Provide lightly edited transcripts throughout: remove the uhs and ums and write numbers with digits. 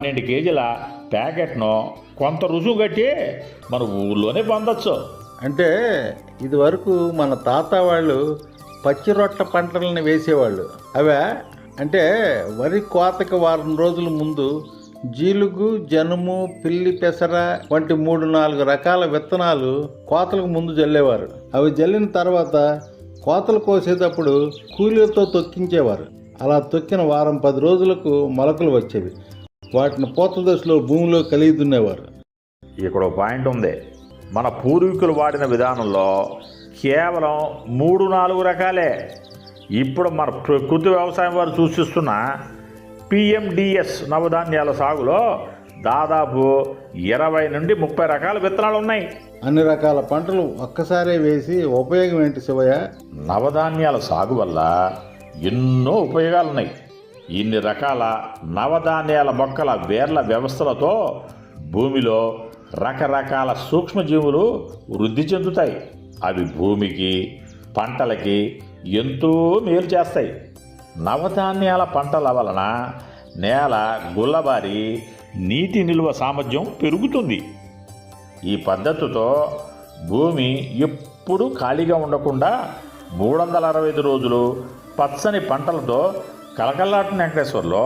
12 కేజీల ప్యాకెట్ను కొంత రుసుము కట్టి మన ఊళ్ళోనే పొందొచ్చు. అంటే ఇదివరకు మన తాత వాళ్ళు పచ్చి రొట్ట పంటలను వేసేవాళ్ళు. అవే అంటే వరి కోతకి వారం రోజుల ముందు జీలుగు, జనుము, పిల్లి పెసర వంటి 3-4 రకాల విత్తనాలు కోతలకు ముందు జల్లేవారు. అవి జల్లిన తర్వాత కోతలు కోసేటప్పుడు కూలీలతో తొక్కించేవారు. అలా తొక్కిన వారం 10 రోజులకు మొలకలు వచ్చేవి. వాటిని పూత దశలో భూమిలో కలిగి దున్నేవారు. ఇక్కడ పాయింట్ ఉంది. మన పూర్వీకులు వాడిన విధానంలో కేవలం 3-4 రకాలే. ఇప్పుడు మన ప్రకృతి వ్యవసాయం వారు సూచిస్తున్న PMDS నవధాన్యాల సాగులో దాదాపు 20 నుండి 30 రకాల విత్తనాలు ఉన్నాయి. అన్ని రకాల పంటలు ఒక్కసారే వేసి ఉపయోగం ఏంటి శివయ్య? నవధాన్యాల సాగు వల్ల ఎన్నో ఉపయోగాలున్నాయి. ఇన్ని రకాల నవధాన్యాల మొక్కల వేర్ల వ్యవస్థలతో భూమిలో రకరకాల సూక్ష్మజీవులు వృద్ధి చెందుతాయి. అవి భూమికి, పంటలకి ఎంతో మేలు చేస్తాయి. నవధాన్యాల పంటల వలన నేల గుల్లబారి నీటి నిల్వ సామర్థ్యం పెరుగుతుంది. ఈ పద్ధతితో భూమి ఎప్పుడూ ఖాళీగా ఉండకుండా 365 రోజులు పచ్చని పంటలతో కలకల్లాటిన వెంకటేశ్వర్లో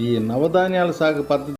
ఈ నవధాన్యాల సాగు పద్ధతి